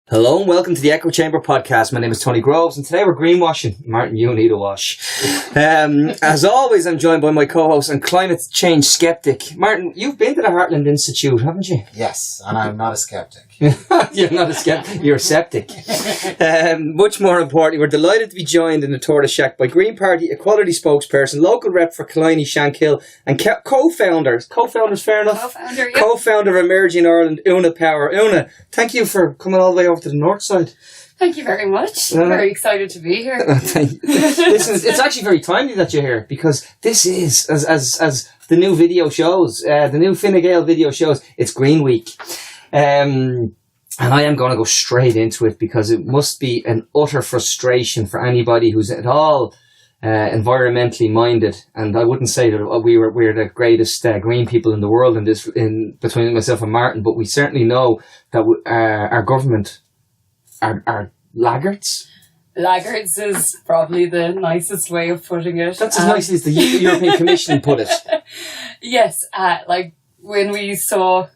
Hello and welcome to the EchoChamber podcast. My name is Tony Groves and today we're greenwashing. Martin, you need a wash. As always, I'm joined by my co-host and climate change skeptic. Martin, you've been to the Heartland Institute, haven't you? Yes, and I'm not a skeptic. You're not a skeptic, you're a septic. Much more importantly, we're delighted to be joined in the Tortoise Shack by Green Party Equality Spokesperson, local rep for Killiney Shankill and co-founders, fair enough? Co-founder of Emerging Ireland, Una Power. Una, thank you for coming all the way over to the north side. Thank you very much. I'm very excited to be here. Listen, it's actually very timely that you're here because this is, as the new video shows, the new Fine Gael video shows, it's Green Week. And I am going to go straight into it because it must be an utter frustration for anybody who's at all environmentally minded. And I wouldn't say that we're the greatest green people in the world in between myself and Martin, but we certainly know that our government are laggards. Laggards is probably the nicest way of putting it. That's as nice as the European Commission put it. Yes, like when we saw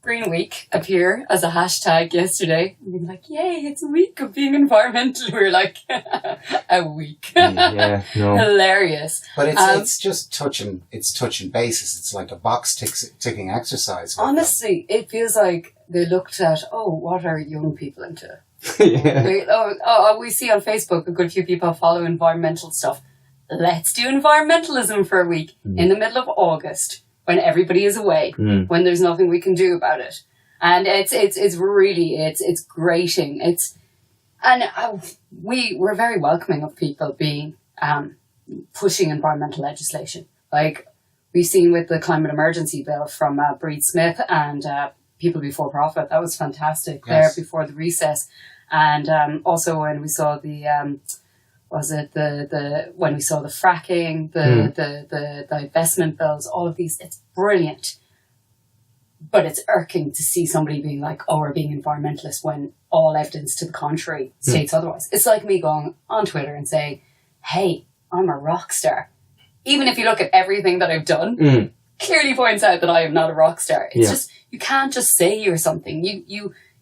Green Week appear as a hashtag yesterday, we were like, yay, it's a week of being environmental. We were like, a week. Yeah, no. Hilarious. But it's just touching bases. It's like a box ticking exercise. Honestly, it feels like they looked at, what are young people into? Yeah. We see on Facebook a good few people follow environmental stuff. Let's do environmentalism for a week in the middle of August when everybody is away, when there's nothing we can do about it. And it's really grating. We're very welcoming of people being pushing environmental legislation. Like we've seen with the climate emergency bill from Breed Smith and People Before Profit. That was fantastic. Yes. There before the recess. And also when we saw when we saw the fracking, the divestment bills, all of these, it's brilliant. But it's irking to see somebody being like, we're being environmentalist when all evidence to the contrary states otherwise. It's like me going on Twitter and saying, hey, I'm a rock star. Even if you look at everything that I've done, clearly points out that I am not a rock star. It's just, you can't just say you're something.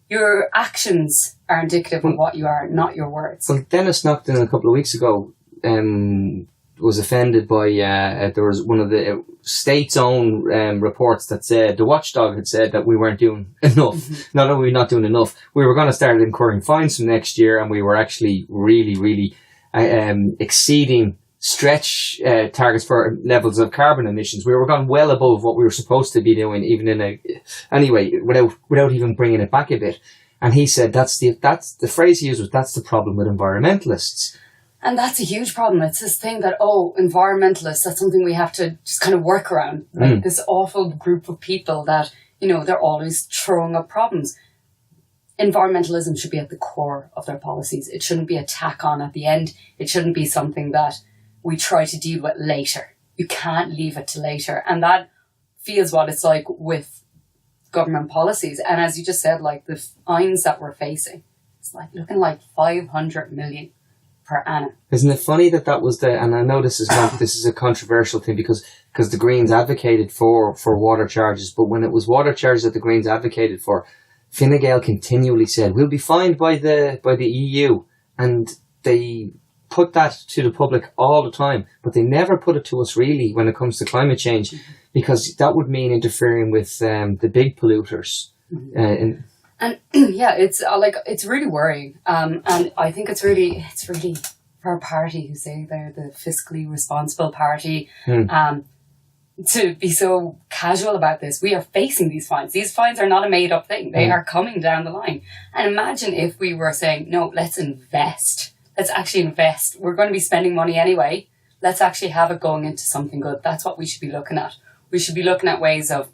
Your actions are indicative of what you are, not your words. Well, Dennis Naughton a couple of weeks ago was offended by there was one of the state's own reports that said the watchdog had said that we weren't doing enough. Not only not doing enough, we were going to start incurring fines from next year, and we were actually really exceeding stretch targets for levels of carbon emissions. We were gone well above what we were supposed to be doing, even anyway, without even bringing it back a bit. And he said that's the phrase he used was, that's the problem with environmentalists. And that's a huge problem. It's this thing that, environmentalists, that's something we have to just kind of work around. Like this awful group of people that, they're always throwing up problems. Environmentalism should be at the core of their policies. It shouldn't be a tack on at the end. It shouldn't be something that we try to deal with later. You can't leave it to later. And that feels what it's like with government policies. And as you just said, like the fines that we're facing, it's like looking like 500 million per annum. Isn't it funny that was and I know this is a controversial thing because the Greens advocated for water charges, but when it was water charges that the Greens advocated for, Fine Gael continually said, we'll be fined by the EU. And they put that to the public all the time, but they never put it to us really when it comes to climate change, because that would mean interfering with the big polluters. It's really worrying. And I think it's really for a party who say they're the fiscally responsible party, to be so casual about this. We are facing these fines. These fines are not a made up thing. They are coming down the line. And imagine if we were saying, no, let's invest. Let's actually invest. We're going to be spending money anyway. Let's actually have it going into something good. That's what we should be looking at. We should be looking at ways of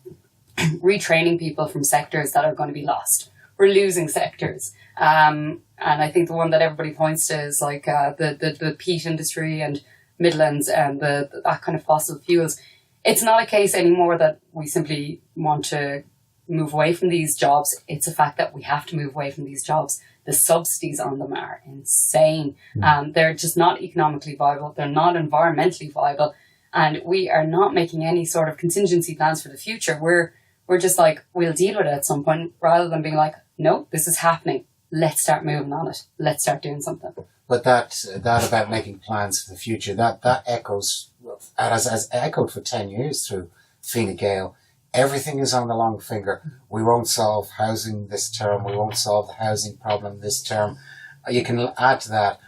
retraining people from sectors that are going to be lost. We're losing sectors. And I think the one that everybody points to is like the peat industry and Midlands and that kind of fossil fuels. It's not a case anymore that we simply want to move away from these jobs. It's a fact that we have to move away from these jobs. The subsidies on them are insane. They're just not economically viable. They're not environmentally viable. And we are not making any sort of contingency plans for the future. We're just like, we'll deal with it at some point, rather than being like, no, this is happening. let's start moving on it. Let's start doing something. But that about making plans for the future, that echoes, as echoed for 10 years through Fine Gael. Everything is on the long finger. We won't solve housing this term. We won't solve the housing problem this term. You can add to that,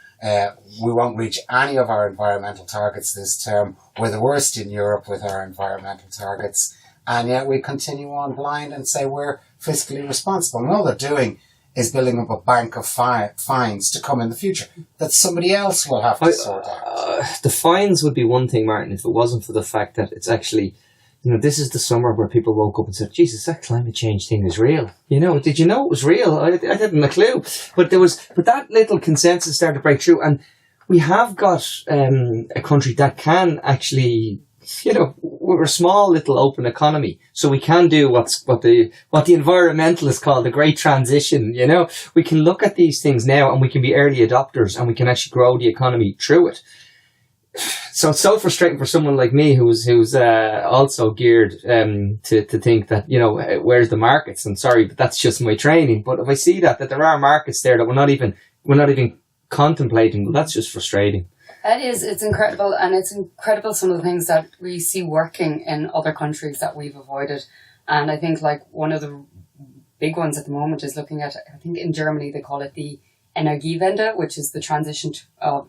we won't reach any of our environmental targets this term. We're the worst in Europe with our environmental targets. And yet we continue on blind and say we're fiscally responsible. And all they're doing is building up a bank of fines to come in the future that somebody else will have to sort out. The fines would be one thing, Martin, if it wasn't for the fact that it's actually, this is the summer where people woke up and said, Jesus, that climate change thing is real. Did you know it was real? I hadn't a clue. But that little consensus started to break through, and we have got a country that can actually, we're a small little open economy, so we can do what the environmentalists call the great transition. We can look at these things now, and we can be early adopters, and we can actually grow the economy through it. So it's so frustrating for someone like me who's also geared to think that where's the markets? I'm sorry, but that's just my training. But if I see that there are markets there that we're not even contemplating, well, that's just frustrating. It's incredible, and it's incredible some of the things that we see working in other countries that we've avoided. And I think one of the big ones at the moment is looking at, I think in Germany they call it the Energiewende, which is the transition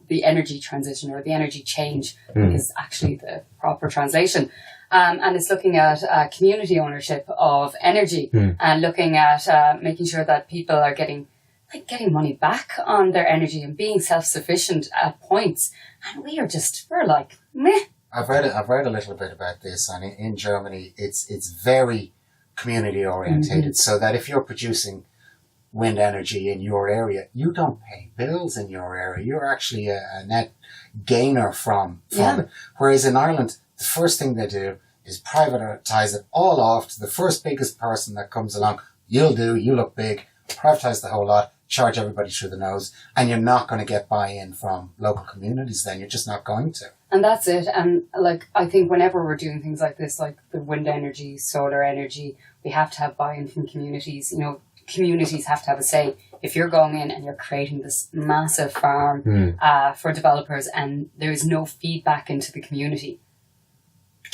the energy transition, or the energy change is actually the proper translation. And it's looking at community ownership of energy and looking at making sure that people are getting money back on their energy and being self-sufficient at points. And we're like, meh. I've read a little bit about this, and in Germany, it's very community orientated. So that if you're producing wind energy in your area, you don't pay bills in your area. You're actually a net gainer from it. Whereas in Ireland, the first thing they do is privatise it all off to the first biggest person that comes along. You look big, privatise the whole lot, charge everybody through the nose, and you're not going to get buy-in from local communities then. You're just not going to. And that's it. And I think whenever we're doing things like this, like the wind energy, solar energy, we have to have buy-in from communities. Communities have to have a say. If you're going in and you're creating this massive farm for developers and there's no feedback into the community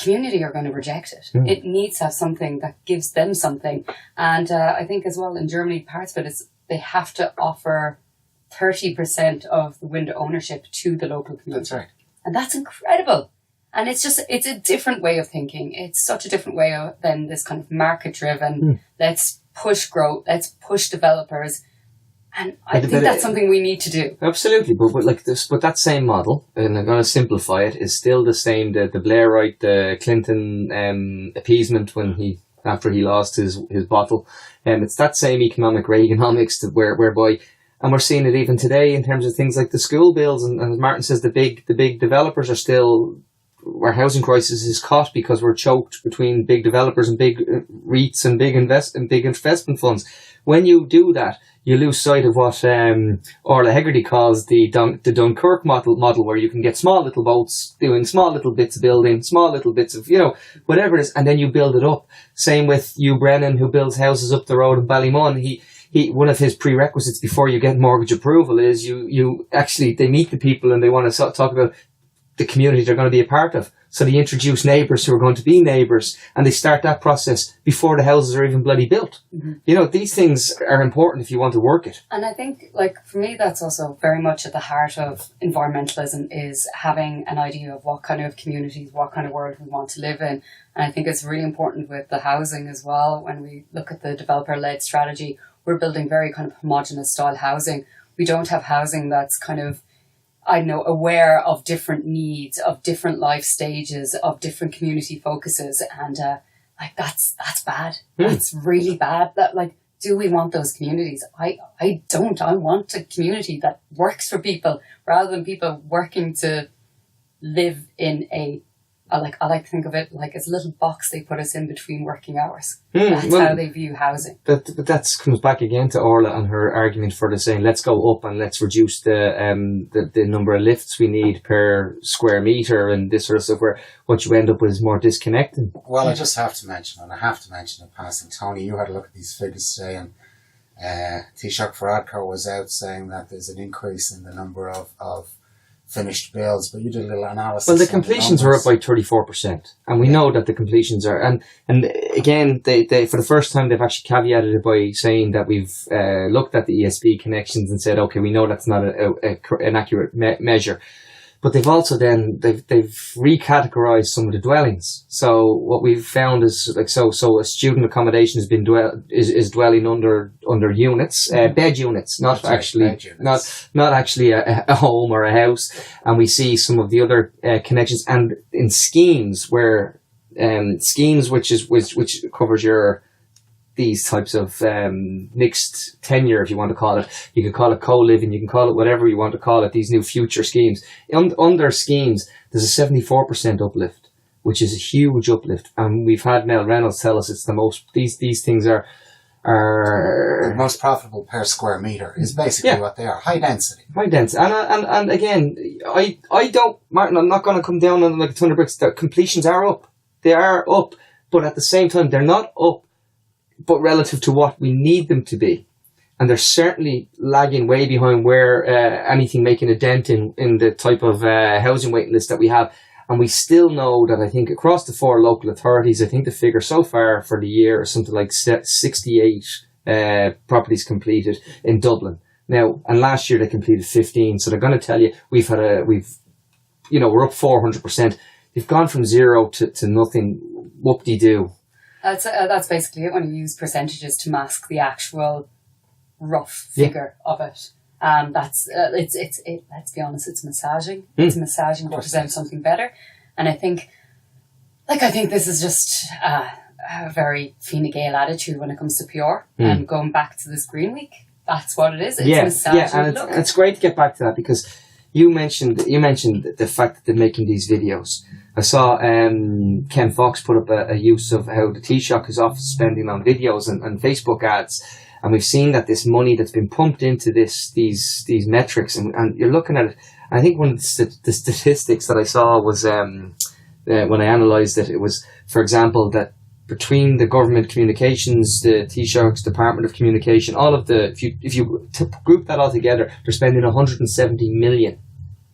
are going to reject it. It needs to have something that gives them something. And I think as well in Germany, parts of it is they have to offer 30% of the wind ownership to the local community. That's right. And that's incredible. And it's a different way of thinking. It's such a different way than this kind of market-driven, let's push growth, let's push developers. And I think that's something we need to do. Absolutely, but that same model, and I'm going to simplify it, is still the same. The Blairite, the Clinton appeasement after he lost his bottle. It's that same economic Reaganomics whereby, and we're seeing it even today in terms of things like the school bills. And as Martin says, the big developers are still, our housing crisis is caught because we're choked between big developers and big REITs and big investment funds. When you do that, you lose sight of what Orla Hegarty calls the Dunkirk model, where you can get small little boats doing small little bits of building, small little bits of, whatever it is, and then you build it up. Same with Hugh Brennan, who builds houses up the road in Ballymun. He one of his prerequisites before you get mortgage approval is they meet the people and they want to talk about the community they're going to be a part of. So they introduce neighbours who are going to be neighbours, and they start that process before the houses are even bloody built. These things are important if you want to work it. And I think, for me, that's also very much at the heart of environmentalism, is having an idea of what kind of communities, what kind of world we want to live in. And I think it's really important with the housing as well. When we look at the developer-led strategy, we're building very kind of homogenous style housing. We don't have housing that's kind of, aware of different needs, of different life stages, of different community focuses. And that's bad. That's really bad. Do we want those communities? I don't. I want a community that works for people rather than people working to live in I like to think of it like as a little box they put us in between working hours. That's how they view housing. But that comes back again to Orla and her argument for saying let's go up and let's reduce the number of lifts we need per square metre and this sort of stuff, where what you end up with is more disconnecting. Well, I just have to mention, and I have to mention in passing, Tony, you had a look at these figures today, and Taoiseach Varadkar was out saying that there's an increase in the number of finished builds, but you did a little analysis. Well, the completions are up by 34%, and we know that the completions are, and again, they for the first time they've actually caveated it by saying that we've looked at the ESB connections and said, okay, we know that's not an accurate measure. But they've also they've recategorized some of the dwellings. So what we've found is so a student accommodation has been is dwelling under units, bed units, not actually a home or a house. And we see some of the other connections, and in schemes where schemes which covers these types of mixed tenure, if you want to call it. You can call it co-living, you can call it whatever you want to call it, these new future schemes. Under schemes, there's a 74% uplift, which is a huge uplift. And we've had Mel Reynolds tell us it's the most, these things are the most profitable per square metre is basically what they are. High density. High density. And again, I don't, Martin, I'm not going to come down on like a ton of bricks. The completions are up. They are up. But at the same time, they're not up but relative to what we need them to be. And they're certainly lagging way behind where anything making a dent in the type of housing waiting list that we have. And we still know that I think across the 4 local authorities, I think the figure so far for the year is something like 68 properties completed in Dublin. Now, and last year they completed 15. So they're going to tell you we're up 400%. They've gone from 0 to nothing. Whoop-de-doo. That's basically it, when you use percentages to mask the actual rough figure of it. Let's be honest, it's massaging. It's massaging to present something better. And I think this is just a very Fine Gael attitude when it comes to PR. And going back to this Green Week, that's what it is. It's massaging. And it's great to get back to that, because you mentioned the fact that they're making these videos. I saw Ken Fox put up a use of how the Taoiseach is off spending on videos and Facebook ads, and we've seen that this money that's been pumped into these metrics, and you're looking at it. I think one of the statistics that I saw was when I analysed it, it was, for example, that between the government communications, the Taoiseach's Department of Communication, all of if you group that all together, they're spending 170 million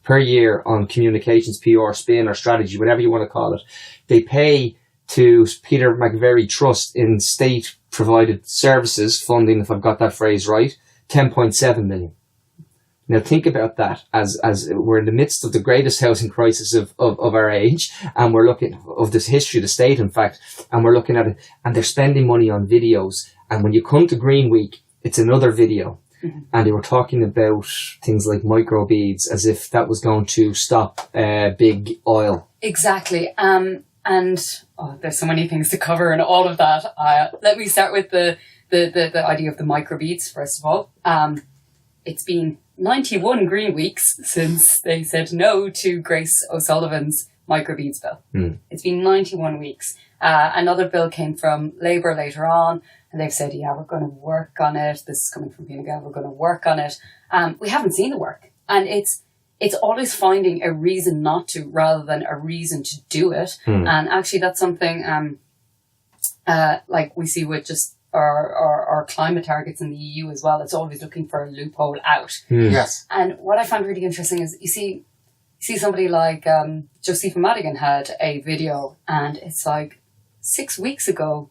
per year on communications, PR, spin, or strategy, whatever you want to call it. They pay to Peter McVerry Trust in state-provided services, funding, if I've got that phrase right, 10.7 million. Now think about that as we're in the midst of the greatest housing crisis of our age, and we're looking of this history of the state, in fact, and we're looking at it, and they're spending money on videos. And when you come to Green Week, it's another video. And they were talking about things like microbeads, as if that was going to stop big oil. Exactly. And there's so many things to cover in all of that. Let me start with the idea of the microbeads, first of all. It's been 91 Green Weeks since they said no to Grace O'Sullivan's microbeads bill. It's been 91 weeks. Another bill came from Labour later on, and they've said, we're going to work on it. This is coming from Fine Gael. We're going to work on it. We haven't seen the work. And it's always finding a reason not to rather than a reason to do it. And actually that's something like we see with just our climate targets in the EU as well. It's always looking for a loophole out. Yes. And what I find really interesting is you see somebody like Josepha Madigan had a video, and it's like 6 weeks ago,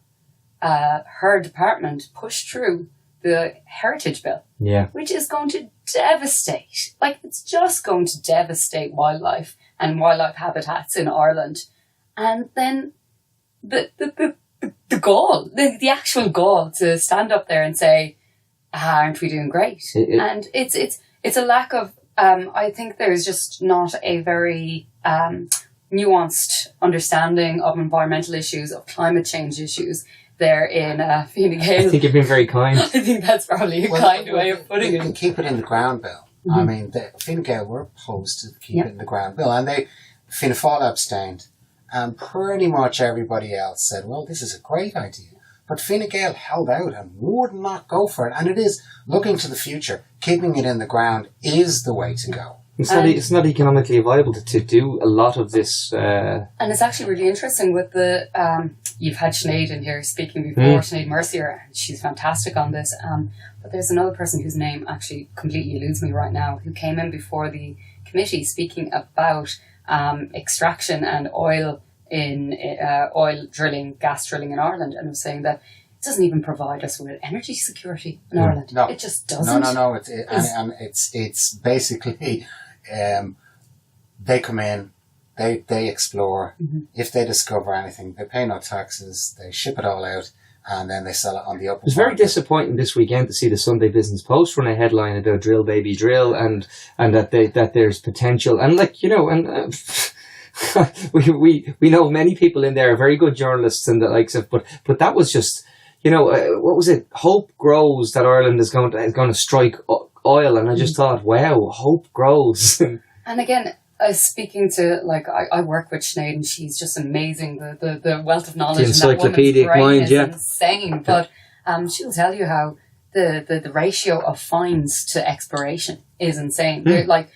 her department pushed through the Heritage Bill, which is going to devastate, it's just going to devastate wildlife and wildlife habitats in Ireland. And then the goal, the actual goal to stand up there and say, aren't we doing great? And it's a lack of, I think there's just not a very nuanced understanding of environmental issues, of climate change issues there in Fine Gael. I think you've been very kind. I think that's probably a kind way of putting it. Keep it in the ground bill. I mean, the Fine Gael were opposed to keep it in the ground bill, and Fianna Fáil abstained, and pretty much everybody else said, well, this is a great idea. But Fine Gael held out and would not go for it. And it is, looking to the future, keeping it in the ground is the way to go. It's not economically viable to do a lot of this. And it's actually really interesting with the, you've had Sinead in here speaking before, Sinead Mercier, she's fantastic on this. But there's another person whose name actually completely eludes me right now, who came in before the committee speaking about extraction and oil drilling, gas drilling in Ireland, and was saying that it doesn't even provide us with energy security in Ireland. No. It just doesn't. No. It's basically they come in, they explore. If they discover anything, they pay no taxes. They ship it all out, and then they sell it on the open. It was very disappointing this weekend to see the Sunday Business Post run a headline about drill baby drill, and that there's potential, and we know many people in there are very good journalists and the likes of, but that was just, what was it? Hope grows that Ireland is going to strike oil, and I just thought, wow, hope grows. And again, speaking to, I work with Sinead, and she's just amazing. The wealth of knowledge, the encyclopedic mind, is insane. But she'll tell you how the ratio of fines to exploration is insane. Like,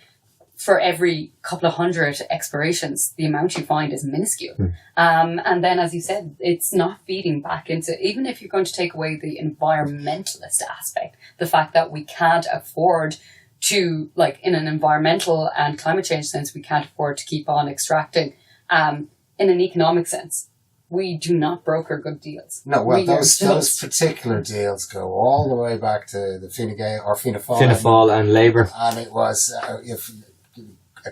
for every couple of hundred explorations, the amount you find is minuscule. And then, as you said, it's not feeding back into, even if you're going to take away the environmentalist aspect, the fact that we can't afford to, in an environmental and climate change sense, we can't afford to keep on extracting. In an economic sense, we do not broker good deals. No, well, those particular deals go all the way back to the Fine Gael or Fianna Fáil and Labour. And it was,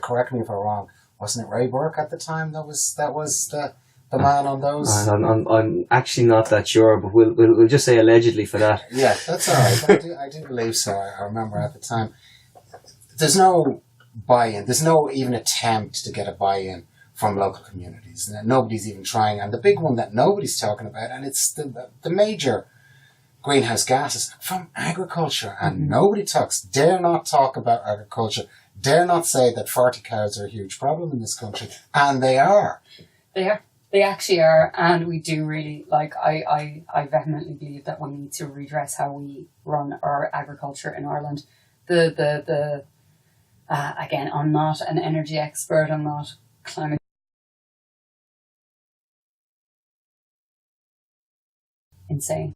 correct me if I'm wrong, wasn't it Ray Burke at the time that was the man on those? I'm actually not that sure, but we'll just say allegedly for that. Yeah, that's all right. I do believe so. I remember at the time. There's no buy-in. There's no even attempt to get a buy-in from local communities. Nobody's even trying. And the big one that nobody's talking about, and it's the major greenhouse gases from agriculture. And nobody dare not talk about agriculture, dare not say that 40 cows are a huge problem in this country. And they are. They are. They actually are. And we do really, I vehemently believe that we need to redress how we run our agriculture in Ireland. Again, I'm not an energy expert. I'm not climate. Insane.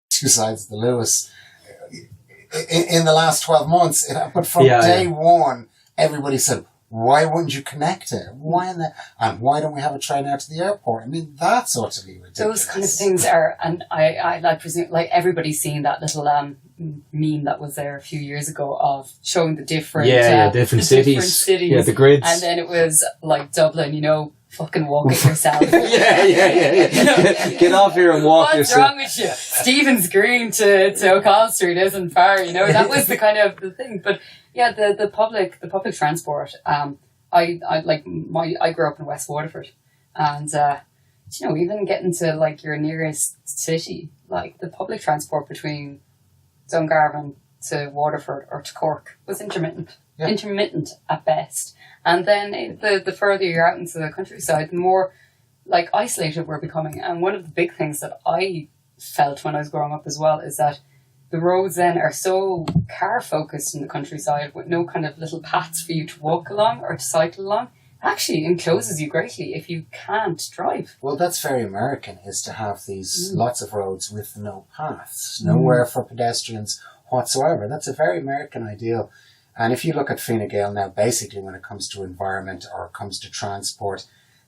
Two sides of the Lewis in the last 12 months. But from day one, everybody said, why wouldn't you connect it? And why don't we have a train out to the airport? I mean, that's utterly ridiculous. Those kind of things are, and I presume, everybody's seen that little meme that was there a few years ago of showing the different different cities. Yeah, the grids. And then it was like Dublin, fucking walk it yourself. yeah. Get off here and walk yourself. What's wrong with you? Stephen's Green to O'Connell Street isn't far, that was the kind of the thing. But yeah, the public transport. I grew up in West Waterford, and even getting to your nearest city, the public transport between Dungarvan to Waterford or to Cork was intermittent at best. And then the further you're out into the countryside, the more isolated we're becoming. And one of the big things that I felt when I was growing up as well is that the roads then are so car focused in the countryside with no kind of little paths for you to walk along or to cycle along. It actually encloses you greatly if you can't drive. Well, that's very American, is to have these lots of roads with no paths, nowhere for pedestrians whatsoever. That's a very American ideal. And if you look at Fine Gael now, basically when it comes to environment or it comes to transport,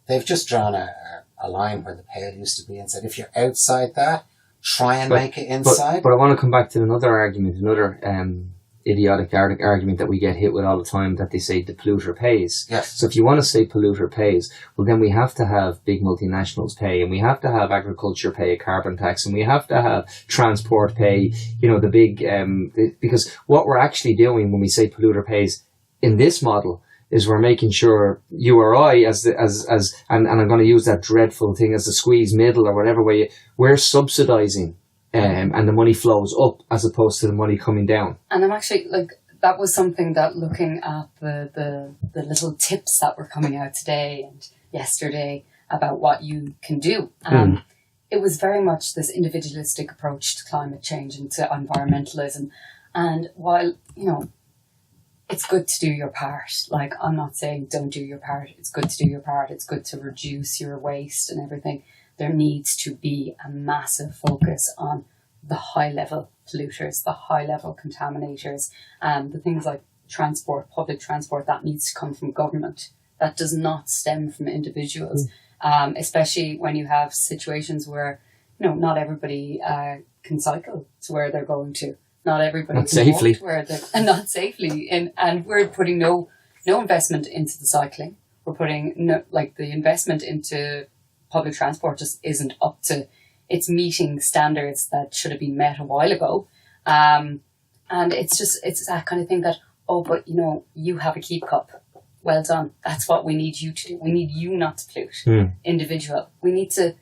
they've just drawn a line where the pale used to be and said, if you're outside that, try and make it inside. But I want to come back to another argument, idiotic argument that we get hit with all the time, that they say the polluter pays. Yes. So if you want to say polluter pays, well then we have to have big multinationals pay, and we have to have agriculture pay a carbon tax, and we have to have transport pay, the big, because what we're actually doing when we say polluter pays in this model is we're making sure you or I and I'm going to use that dreadful thing as the squeeze middle or whatever way, we're subsidising and the money flows up as opposed to the money coming down. And I'm actually that was something that, looking at the little tips that were coming out today and yesterday about what you can do, it was very much this individualistic approach to climate change and to environmentalism. And while, it's good to do your part, like, I'm not saying don't do your part, it's good to do your part, it's good to reduce your waste and everything, there needs to be a massive focus on the high level polluters, the high level contaminators, the things like public transport, that needs to come from government. That does not stem from individuals, especially when you have situations where, not everybody can cycle to where they're going to. Not everybody not can safely. walk to where they're, and not safely. And we're putting no investment into the cycling. We're putting the investment into public transport just isn't up to, it's meeting standards that should have been met a while ago. And it's that kind of thing that, but you have a keep cup. Well done. That's what we need you to do. We need you not to pollute. Individual. We need to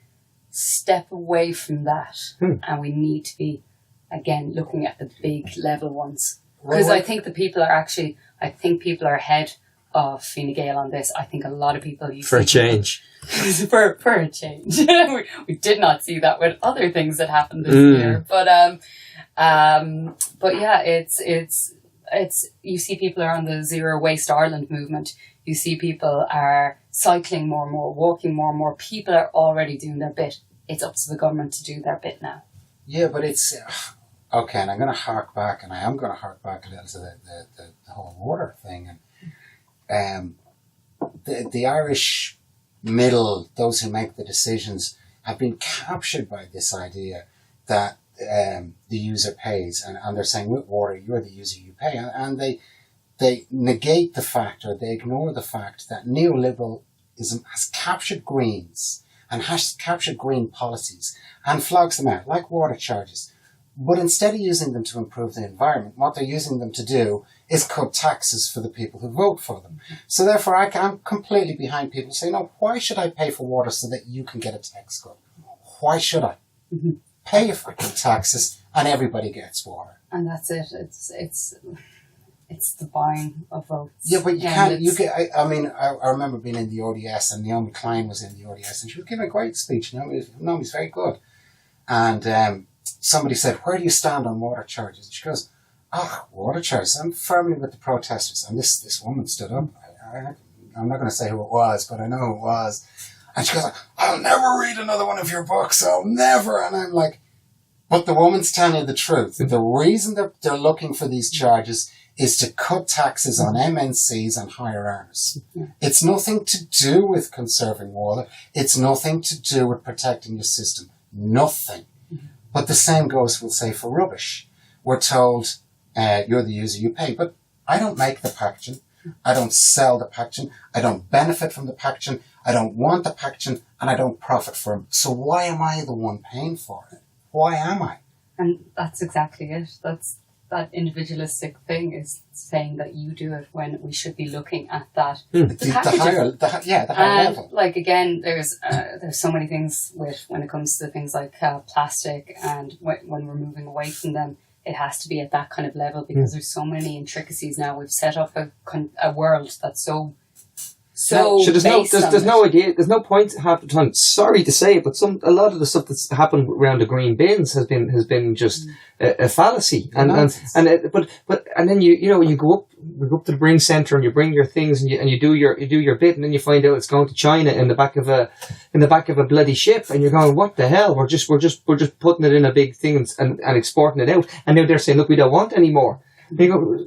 step away from that. And we need to be, again, looking at the big level ones. Because I think people are ahead of Fine Gael on this. I think a lot of people for a change. for a change. we did not see that with other things that happened this year. But yeah, it's you see people are on the Zero Waste Ireland movement. You see people are cycling more and more, walking more and more. People are already doing their bit. It's up to the government to do their bit now. Yeah, but it's okay, and I'm going to hark back, and I am going to hark back a little to the whole water thing, and the Irish middle, those who make the decisions, have been captured by this idea that the user pays, and they're saying, with water, you're the user, you pay, and they negate the fact, or they ignore the fact that neoliberalism has captured Greens and has captured green policies and flogs them out, like water charges. But instead of using them to improve the environment, what they're using them to do is cut taxes for the people who vote for them. So therefore, I'm completely behind people saying, no, why should I pay for water so that you can get a tax cut? Why should I? Pay your fucking taxes and everybody gets water. And that's it. It's the buying of votes. Yeah, but I remember being in the ODS, and Naomi Klein was in the ODS, and she was giving a great speech. Naomi's very good. And somebody said, where do you stand on water charges? And she goes, water charges, I'm firmly with the protesters. And this woman stood up. I'm not going to say who it was, but I know who it was. And she goes, I'll never read another one of your books. I'll never. And I'm like, but the woman's telling you the truth. The reason they're looking for these charges is to cut taxes on MNCs and higher earners. It's nothing to do with conserving water. It's nothing to do with protecting your system. Nothing. But the same goes, we'll say, for rubbish. We're told, you're the user, you pay. But I don't make the packaging. I don't sell the packaging. I don't benefit from the packaging. I don't want the packaging, and I don't profit from it. So why am I the one paying for it? Why am I? And that's exactly it. That's that individualistic thing, is saying that you do it when we should be looking at that. The higher level. Like, again, there's so many things when it comes to things like plastic, and when we're moving away from them, it has to be at that kind of level, because there's so many intricacies now. We've set up a world that's so there's no idea. There's no point half the time. Sorry to say it, but a lot of the stuff that's happened around the green bins has been just a fallacy. And then you go up to the bring centre and you bring your things and you do your bit, and then you find out it's going to China in the back of a bloody ship, and you're going, what the hell? We're just putting it in a big thing and exporting it out, and now they're saying, look, we don't want any more.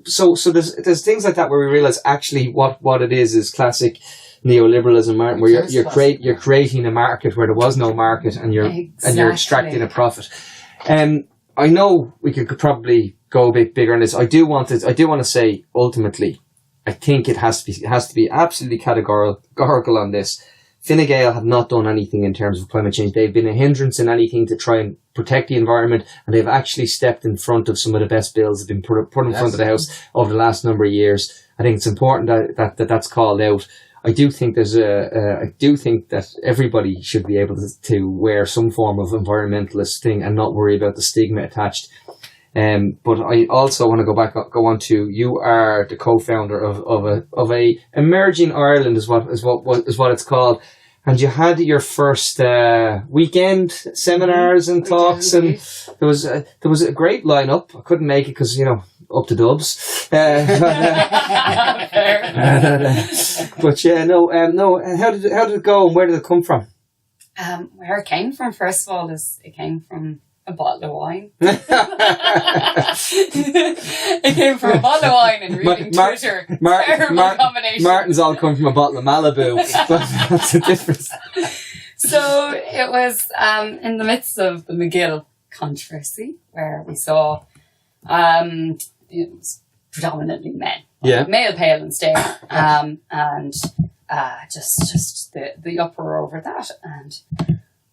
So there's things like that where we realise actually what it is classic neoliberalism, Martin, where you're creating a market where there was no market, and you're extracting a profit. I know we could probably go a bit bigger on this. I do want to say, ultimately, I think it has to be absolutely categorical on this. Fine Gael have not done anything in terms of climate change. They've been a hindrance in anything to try and protect the environment, and they've actually stepped in front of some of the best bills that have been put in front of the House over the last number of years. I think it's important that's called out. I do think that everybody should be able to wear some form of environmentalist thing and not worry about the stigma attached. But I also want to go on to, you are the co-founder of a Emerging Ireland is what it's called. And you had your first weekend seminars and talks, and there was a great lineup. I couldn't make it because, up to dubs. But yeah, no. How did it go, and where did it come from? Where it came from, first of all, is it came from a bottle of wine. It came from a bottle of wine and reading Twitter. Terrible combination. Martin's all come from a bottle of Malibu. That's the difference. So it was in the midst of the McGill controversy, where we saw it was predominantly men. Yeah. Male, pale and stare. And just the uproar over that. And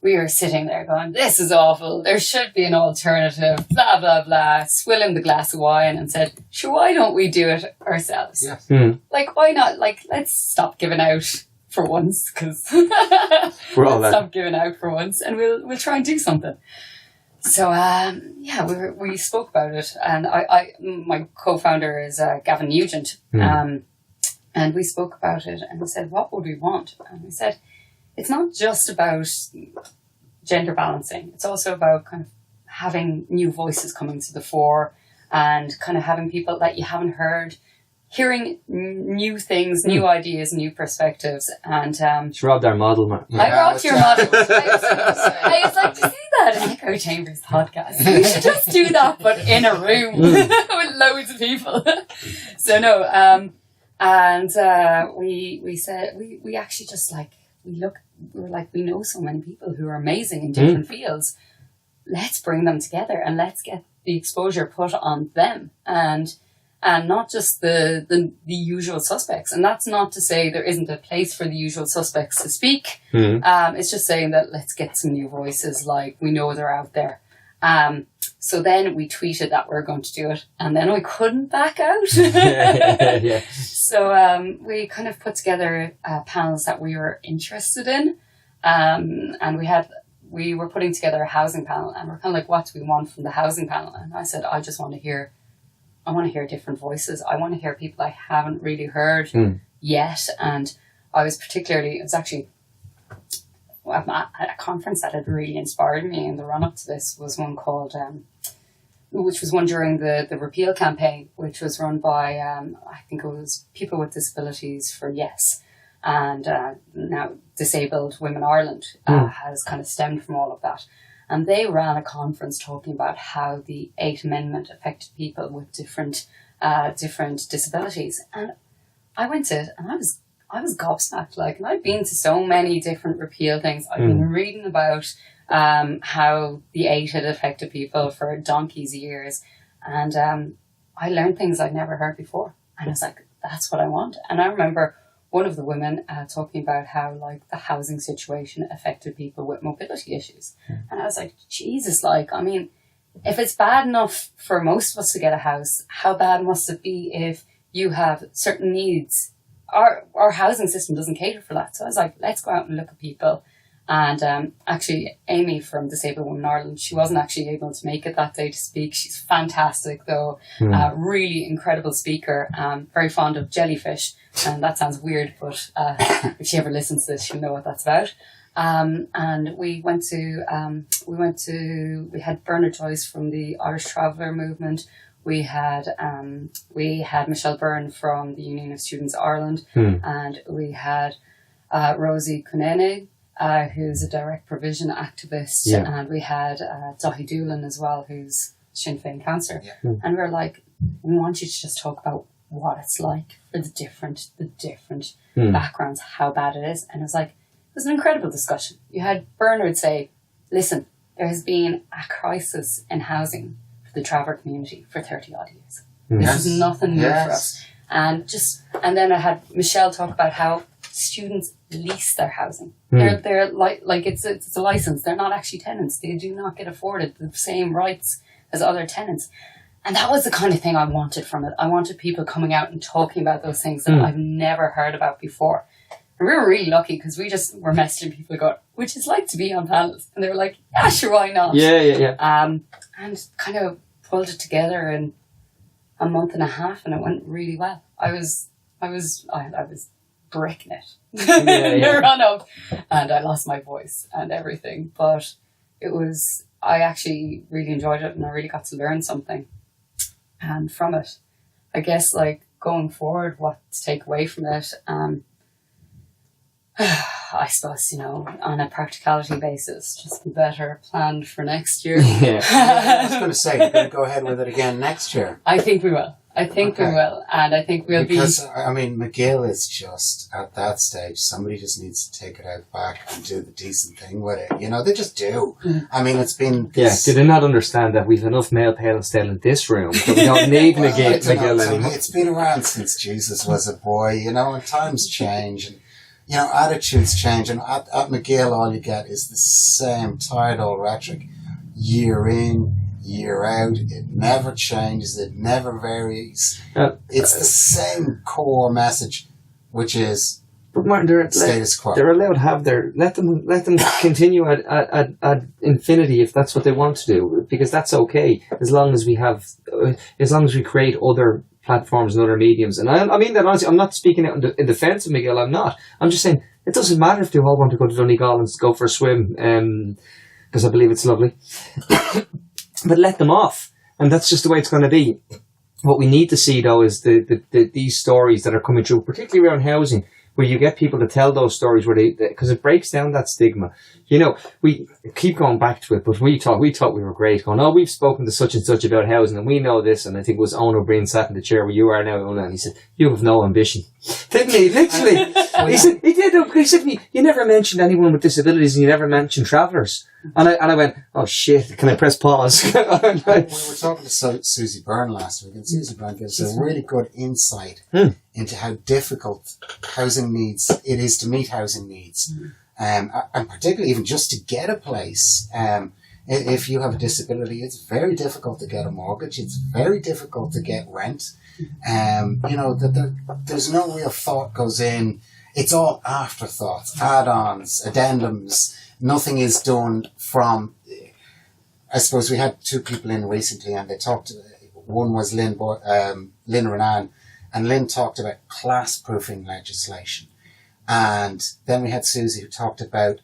we were sitting there going, this is awful. There should be an alternative, blah, blah, blah. Swilling the glass of wine and said, sure, why don't we do it ourselves? Yes. Like, why not? Like, let's stop giving out for once, because stop giving out for once, and we'll try and do something. So, we spoke about it, and my co-founder is Gavin Nugent, and we spoke about it, and we said, what would we want? And we said, it's not just about gender balancing. It's also about kind of having new voices coming to the fore, and kind of having people that you haven't heard, hearing new things, new ideas, new perspectives. And she robbed our model, man. I robbed your model. I was like, to see that in EchoChamber's podcast. We should just do that, but in a room with loads of people. So no, we said we actually just like, we were like, we know so many people who are amazing in different fields. Let's bring them together and let's get the exposure put on them, and not just the usual suspects. And that's not to say there isn't a place for the usual suspects to speak. It's just saying that let's get some new voices, like we know they're out there. So then we tweeted that we're going to do it, and then we couldn't back out. Yeah. So we kind of put together panels that we were interested in, and we were putting together a housing panel, and we're kind of like, what do we want from the housing panel? And I said, I want to hear different voices. I want to hear people I haven't really heard yet. And it was actually at a conference that had really inspired me in the run-up to this, was one called, which was one during the repeal campaign, which was run by, I think it was People with Disabilities for Yes. And now Disabled Women Ireland has kind of stemmed from all of that. And they ran a conference talking about how the 8th Amendment affected people with different disabilities. And I went to it, and I was gobsmacked. Like, and I've been to so many different repeal things. I've been reading about how the 8 had affected people for donkey's years, and I learned things I'd never heard before. And I was like, that's what I want. And I remember one of the women talking about how, like, the housing situation affected people with mobility issues. And I was like, Jesus, like, I mean, if it's bad enough for most of us to get a house, how bad must it be if you have certain needs? Our housing system doesn't cater for that. So I was like, let's go out and look at people. And actually, Amy from Disabled Women Ireland, she wasn't actually able to make it that day to speak. She's fantastic, though. Really incredible speaker. Very fond of jellyfish. And that sounds weird, but if she ever listens to this, she'll know what that's about. And we had Bernard Joyce from the Irish Traveller Movement. We had Michelle Byrne from the Union of Students Ireland, and we had Rosie Kunene, who's a direct provision activist, and we had Dáil Doolan as well, who's Sinn Féin cancer. And we're like, we want you to just talk about what it's like for the different backgrounds, how bad it is. And it was an incredible discussion. You had Bernard say, listen, there has been a crisis in housing for the traveller community for 30 odd years. This is nothing new for us. And then I had Michelle talk about how students lease their housing. They're like it's a license. They're not actually tenants. They do not get afforded the same rights as other tenants. And that was the kind of thing I wanted from it. I wanted people coming out and talking about those things that I've never heard about before. And we were really lucky because we just were messaging people going, would you like to be on panels? And they were like, yeah, sure, why not? Yeah. And kind of pulled it together in a month and a half, and it went really well. I was bricking it the run up, and I lost my voice and everything. But I actually really enjoyed it, and I really got to learn something. And from it, I guess, like, going forward, what to take away from it, I suppose, you know, on a practicality basis, just be better planned for next year. I was going to say, you're going to go ahead with it again next year. I think we will. We will. And I think we'll because, I mean, McGill is just, at that stage, somebody just needs to take it out back and do the decent thing with it. You know, they just do. I mean, it's been... Yeah, do they not understand that we've enough male pale and stale in this room, that we don't need McGill anymore? It's been around since Jesus was a boy, you know, and times change, and, you know, attitudes change, and at McGill all you get is the same tired old rhetoric, year in, year out. It never changes, it never varies. It's the same core message, which is but Martin, status quo. They're allowed to have let them continue at infinity if that's what they want to do, because that's okay, as long as we create other platforms and other mediums. And I mean that honestly, I'm not speaking out in defence of McGill, I'm just saying it doesn't matter if they all want to go to Donegal and go for a swim, because I believe it's lovely. But let them off, and that's just the way it's going to be. What we need to see, though, is these stories that are coming through, particularly around housing, where you get people to tell those stories, because it breaks down that stigma. You know, we keep going back to it, but we thought we were great, going, oh, we've spoken to such and such about housing, and we know this. And I think it was Owen O'Brien sat in the chair where you are now, Una, and he said, you have no ambition. Didn't he? Literally. He said to me, you never mentioned anyone with disabilities, and you never mentioned travellers. And I went, oh shit, can I press pause? We were talking to Susie Byrne last week, and Susie Byrne gives a really good insight into how difficult housing needs it is to meet housing needs. And particularly even just to get a place. If you have a disability, it's very difficult to get a mortgage. It's very difficult to get rent. You know, there's no real thought goes in. It's all afterthoughts, add-ons, addendums. Nothing is done from... I suppose we had two people in recently, and they talked... One was Lynn Renan, and Lynn talked about class-proofing legislation. And then we had Susie, who talked about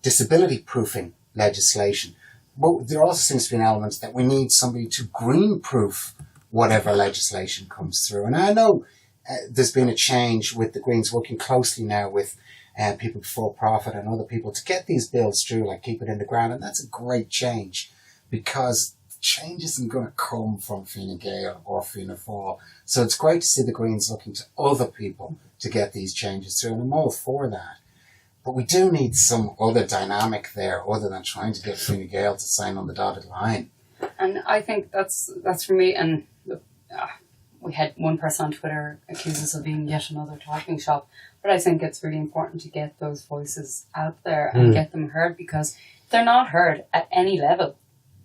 disability-proofing legislation. But there also seems to be an element that we need somebody to green-proof whatever legislation comes through. And I know there's been a change with the Greens working closely now with people before profit and other people to get these bills through, like Keep It in the Ground. And that's a great change, because change isn't going to come from Fine Gael or Fianna Fáil. So it's great to see the Greens looking to other people to get these changes through, and I'm all for that. But we do need some other dynamic there other than trying to get Fine Gael to sign on the dotted line. And I think that's for me. And we had one person on Twitter accuse us of being yet another talking shop. But I think it's really important to get those voices out there and get them heard, because if they're not heard at any level,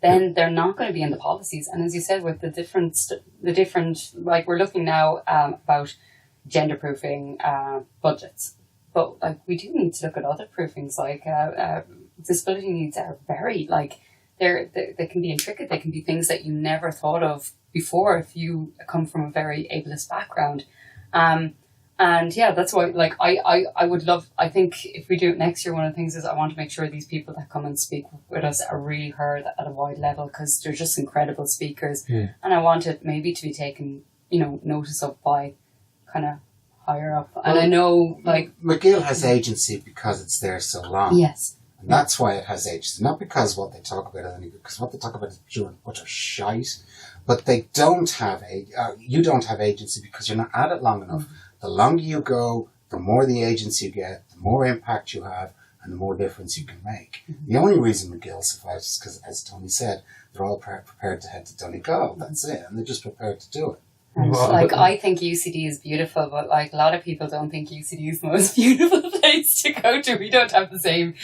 then they're not going to be in the policies. And as you said, with the different, like we're looking now about gender proofing budgets. But like we do need to look at other proofings, like disability needs are very, like, they can be intricate. They can be things that you never thought of before if you come from a very ableist background. And yeah, that's why, like, I would love, I think if we do it next year, one of the things is I want to make sure these people that come and speak with us are really heard at a wide level, because they're just incredible speakers. And I want it maybe to be taken, you know, notice of by kind of higher up. And I know, like... McGill has agency because it's there so long. Yes. And that's why it has agency. Not because what they talk about is any good, because what they talk about is pure utter shite. But they don't have... you don't have agency because you're not at it long enough. The longer you go, the more the agency you get, the more impact you have, and the more difference you can make. The only reason McGill survives is because, as Tony said, they're all prepared to head to Donegal. That's it. And they're just prepared to do it. And Well, like, I think UCD is beautiful, but like a lot of people don't think UCD is the most beautiful place to go to. We don't have the same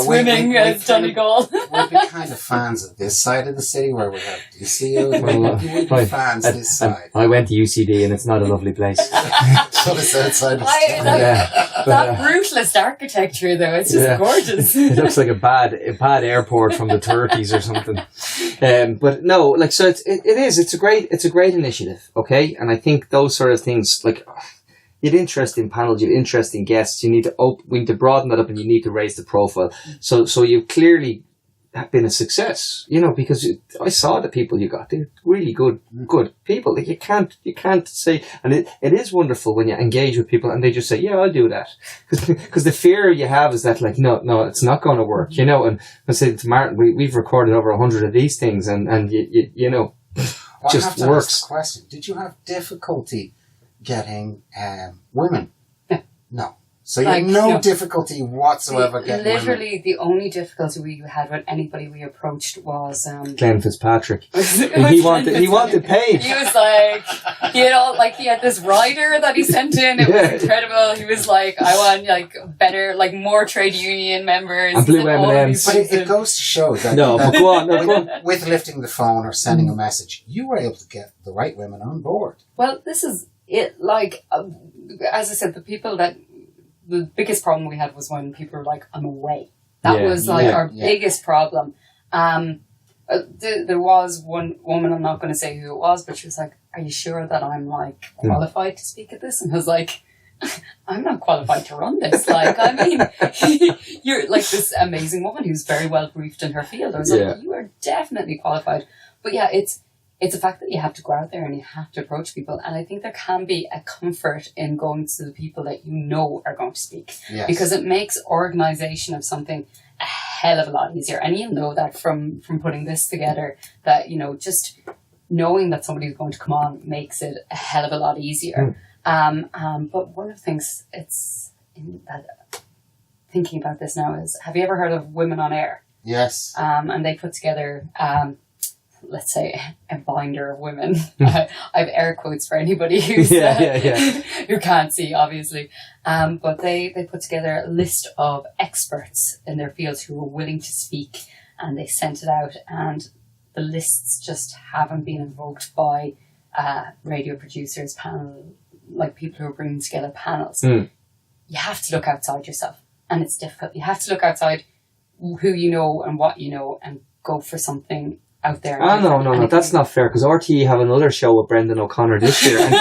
swimming as Donegal. We'd be kind of fans of this side of the city where we have DCO. We'd be fans this side. I went to UCD and it's not a lovely place. So it's outside the city. That brutalist architecture, though, it's just gorgeous. It looks like a bad airport from the 30s or something. But no, like, so it's a great initiative. Okay, and I think those sort of things, like, you had interesting panels, you had interesting guests. We need to broaden that up, and you need to raise the profile. So you've clearly been a success, because I saw the people you got. They're really good people. Like, you can't say, and it is wonderful when you engage with people and they just say, yeah, I'll do that, because the fear you have is that, like, no, it's not going to work, And I said to Martin, we've recorded over 100 of these things, and you Well, just I have to works. ask the question. Did you have difficulty getting women? No. So you had no difficulty whatsoever getting literally women. the only difficulty we had with anybody we approached was Glenn Fitzpatrick. He wanted paid. He was like, he had this rider that he sent in. It was incredible. He was like, I want better, more trade union members. And blue M&Ms. But it goes to show that, go on. With lifting the phone or sending a message, you were able to get the right women on board. Well, this is it. As I sasaid, the biggest problem we had was when people were like, I'm away. That was our biggest problem. There was one woman, I'm not going to say who it was, but she was like, are you sure that I'm qualified to speak at this? And I was like, I'm not qualified to run this. You're like this amazing woman who's very well briefed in her field. I was like, you are definitely qualified. But it's a fact that you have to go out there and you have to approach people. And I think there can be a comfort in going to the people that are going to speak. Yes. Because it makes organisation of something a hell of a lot easier. And you'll know that from putting this together, that, just knowing that somebody's going to come on makes it a hell of a lot easier. But one of the things thinking about this now is, have you ever heard of Women on Air? Yes. And they put together... let's say a binder of women. I have air quotes for anybody who's who can't see, obviously. But they put together a list of experts in their fields who were willing to speak, and they sent it out. And the lists just haven't been invoked by radio producers, people who are bringing together panels. You have to look outside yourself, and it's difficult. You have to look outside who you know and what you know, and go for something out there. No, that's not fair, because RTE have another show with Brendan O'Connor this year, and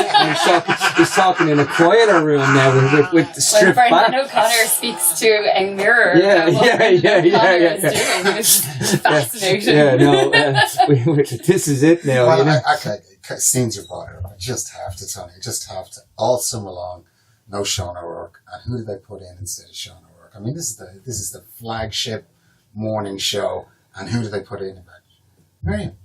he's talking in a quieter room now with stripped back. Brendan O'Connor speaks to a mirror. It's fascinating. This is it now. Well, okay, since you brought it up, I just have to tell you, all summer long, no Sean O'Rourke, and who did they put in instead of Sean O'Rourke? I mean, this is the flagship morning show, and who did they put in? Miriam.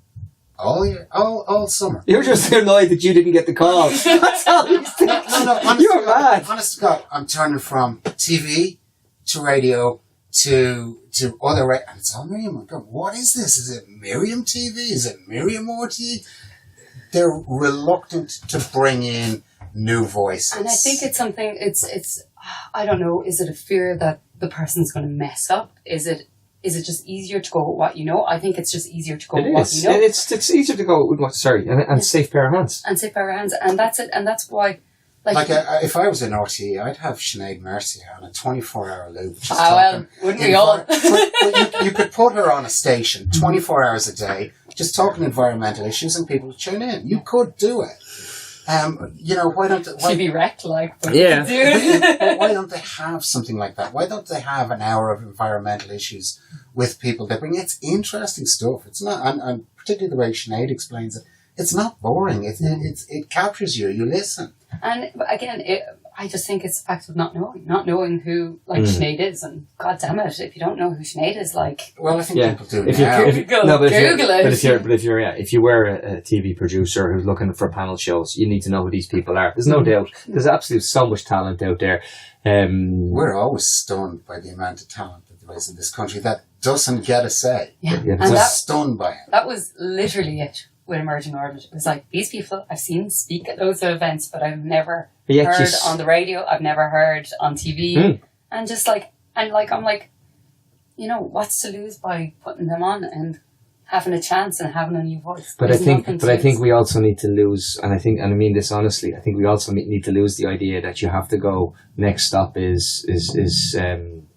All summer. You're just annoyed that you didn't get the call. That's all you think. No, you're mad. Honest to God, I'm turning from TV to radio to other and it's all Miriam. I'm going, what is this? Is it Miriam TV? Is it Miriam RTE? They're reluctant to bring in new voices. And I think it's something, it's I don't know, is it a fear that the person's going to mess up? Is it just easier to go with what you know? I think it's just easier to go with what you know. It's easier to go with what, and safe pair of hands. And safe pair of hands. And that's it. And that's why... if I was in RTE, I'd have Sinead Mercier on a 24-hour loop. Wouldn't we all? But you could put her on a station 24 hours a day, just talking environmental issues, and people would tune in. You could do it. Why don't they... She'd be wrecked, but why don't they have something like that? Why don't they have an hour of environmental issues with people that bring... It's interesting stuff. It's not... And particularly the way Sinead explains it, it's not boring. It captures you. You listen. And again, I just think it's the fact of not knowing who Sinead is, and God damn it, if you don't know who Sinead is, well, I think people do Google it. If you were a TV producer who's looking for panel shows, you need to know who these people are. There's no doubt. There's absolutely so much talent out there. We're always stunned by the amount of talent that there is in this country that doesn't get a say. Yeah. We're stunned by it. That was literally it with Emerging Ireland. It was like, these people I've seen speak at those events, but I've never Yeah, heard on the radio. I've never heard on TV. And just like, I'm like, you know, what's to lose by putting them on and having a chance and having a new voice? But I think we also need to lose, and I mean this honestly, I think we also need to lose the idea that you have to go, next stop is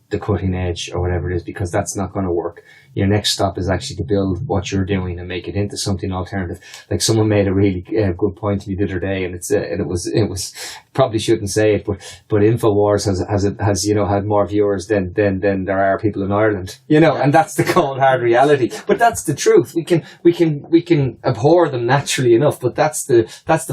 the cutting edge or whatever it is, because that's not going to work. Your next stop is actually to build what you're doing and make it into something alternative. Like someone made a really good point to me the other day, and it was probably shouldn't say it, but Infowars has you know, had more viewers than there are people in Ireland, you know, and that's the cold hard reality. But that's the truth. We can abhor them naturally enough, but that's the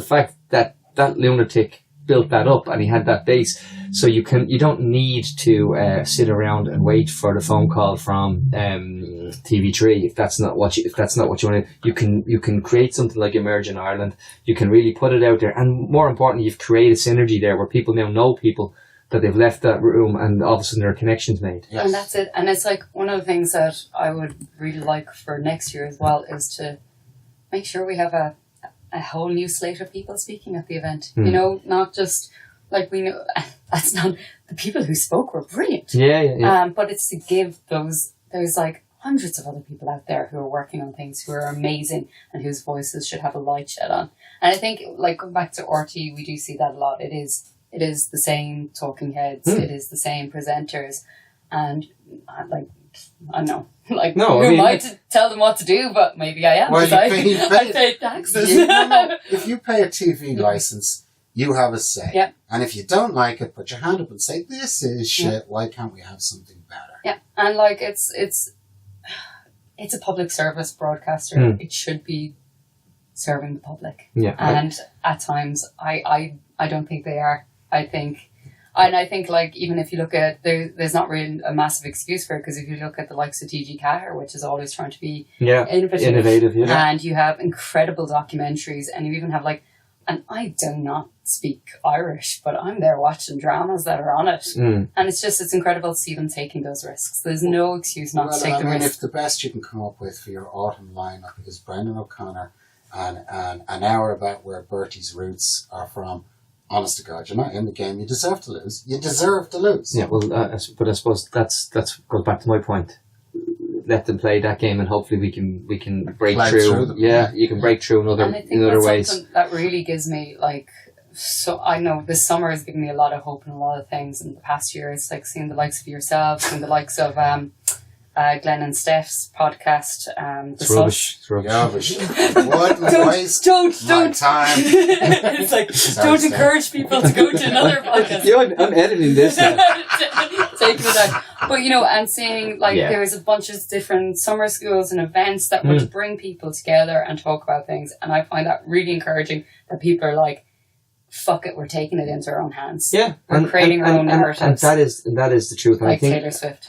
fact that lunatic built that up and he had that base. So you don't need to sit around and wait for the phone call from TV3 if that's not what you want to. You can create something like Emerging Ireland. You can really put it out there, and more importantly, you've created synergy there where people now know people that they've left that room, and all of a sudden there are connections made. Yes. And that's it. And it's like one of the things that I would really like for next year as well is to make sure we have a whole new slate of people speaking at the event. You know, not just like we know that's not the people who spoke were brilliant. Yeah. But it's to give there's like hundreds of other people out there who are working on things who are amazing and whose voices should have a light shed on. And I think, like, going back to RT, we do see that a lot. It is the same talking heads. It is the same presenters, and like, I don't know. Like, who am I to tell them what to do? But maybe I am. Well, I pay taxes. If you pay a TV license, you have a say. Yeah. And if you don't like it, put your hand up and say, "This is shit. Why can't we have something better?" Yeah, and like it's a public service broadcaster. It should be serving the public. Yeah. And at times, I don't think they are. I think like, even if you look at, there's not really a massive excuse for it, because if you look at the likes of TG Catter, which is always trying to be innovative, and you have incredible documentaries, and you even have like, and I do not speak Irish, but I'm there watching dramas that are on it, and it's incredible to see them taking those risks. There's no excuse not to take the risk. If the best you can come up with for your autumn lineup is Brendan O'Connor and an hour about where Bertie's roots are from, honest to God, you're not in the game. You deserve to lose. Yeah, well, but I suppose that's goes back to my point. Let them play that game, and hopefully we can break through them. Yeah, you can break through in other ways. That really gives me, like, so I know this summer has given me a lot of hope and a lot of things. In the past year, it's like seeing the likes of yourselves and the likes of Glenn and Steph's podcast. It's rubbish. What waste my time. It's like, don't encourage people to go to another podcast. Yeah, I'm editing this now. Taking it out. But, you know, and seeing, like, there's a bunch of different summer schools and events that would bring people together and talk about things. And I find that really encouraging, that people are like, fuck it, we're taking it into our own hands. Yeah. We're creating our own narratives. And that is the truth. Like Taylor Swift.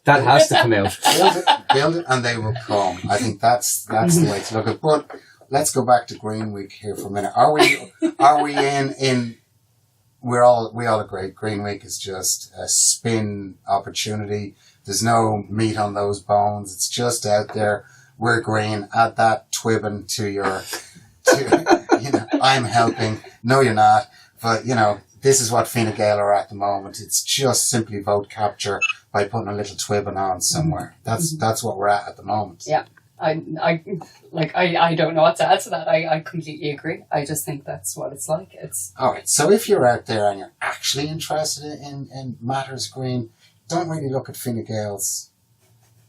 That has to come out. Build it and they will come. I think that's the way to look at it. But let's go back to Green Week here for a minute. Are we in we all agree Green Week is just a spin opportunity. There's no meat on those bones. It's just out there. We're green. Add that twibbon to you know, I'm helping. No, you're not. But, you know, this is what Fine Gael are at the moment. It's just simply vote capture by putting a little twibbon on somewhere. That's what we're at the moment. Yeah. I don't know what to add to that. I completely agree. I just think that's what it's like. All right. So if you're out there and you're actually interested in matters green, don't really look at Fine Gael's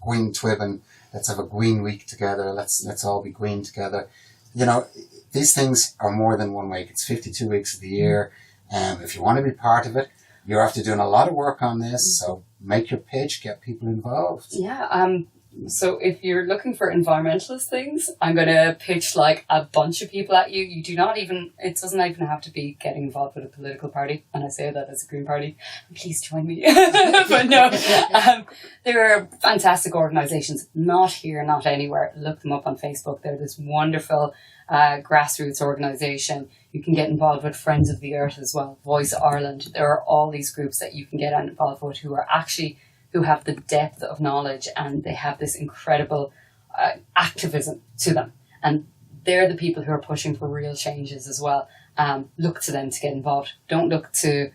green twibbon. Let's have a green week together. Let's all be green together. You know, these things are more than 1 week. It's 52 weeks of the year. If you want to be part of it, you're after doing a lot of work on this. So make your pitch, get people involved. Yeah. So if you're looking for environmentalist things, I'm going to pitch like a bunch of people at you. It doesn't even have to be getting involved with a political party. And I say that as a Green Party. Please join me. But no, there are fantastic organisations, not here, not anywhere. Look them up on Facebook. They're this wonderful grassroots organisation. You can get involved with Friends of the Earth as well, Voice Ireland. There are all these groups that you can get involved with who have the depth of knowledge, and they have this incredible activism to them. And they're the people who are pushing for real changes as well. Look to them to get involved. Don't look to,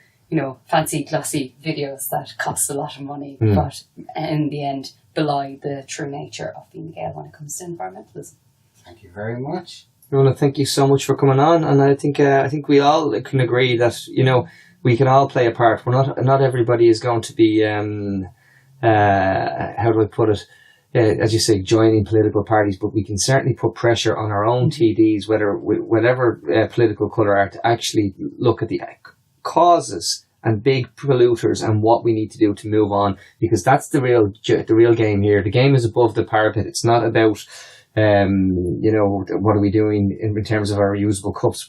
fancy glossy videos that cost a lot of money, but in the end belie the true nature of Fine Gael when it comes to environmentalism. Thank you very much. Well, thank you so much for coming on, and I think we all can agree that we can all play a part. Not everybody is going to be how do I put it? As you say, joining political parties, but we can certainly put pressure on our own TDs, whatever political colour are, to actually look at the causes and big polluters and what we need to do to move on, because that's the real game here. The game is above the parapet. It's not about what are we doing in terms of our reusable cups.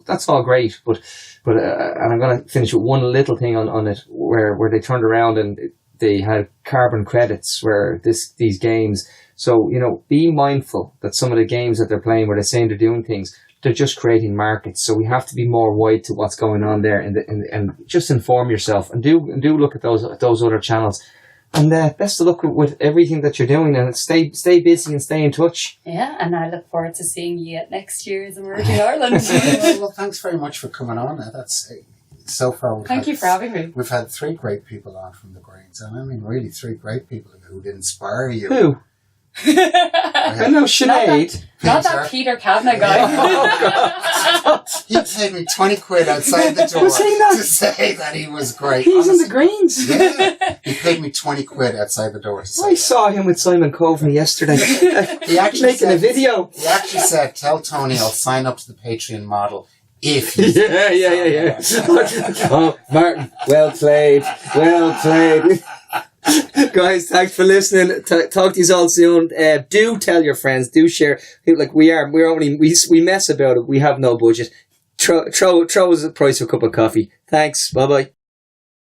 That's all great, but and I'm going to finish with one little thing on it where they turned around and they had carbon credits where these games. So, be mindful that some of the games that they're playing where they're saying they're doing things, they're just creating markets. So we have to be more wide to what's going on there and just inform yourself and do look at those other channels. And best of luck with everything that you're doing, and stay busy and stay in touch. Yeah, and I look forward to seeing you at next year's Emerging Ireland. Well, thanks very much for coming on. That's so far. Thank you for having me. We've had 3 great people on from the Greens, and I mean really 3 great people who'd inspire you. Who? I know Sinead. Not that Peter Kavanagh guy. He paid me 20 quid outside the door to say that he was great. He's in the Greens. Yeah. He paid me 20 quid outside the door to say I saw him with Simon Coveney yesterday. He actually making a video. He actually said, "Tell Tony I'll sign up to the Patreon model if he's..." Yeah. Oh, Martin, well played. Guys, thanks for listening. Talk to you all soon. Do tell your friends. Do share. We mess about it. We have no budget. Throw us a price for a cup of coffee. Thanks. Bye bye.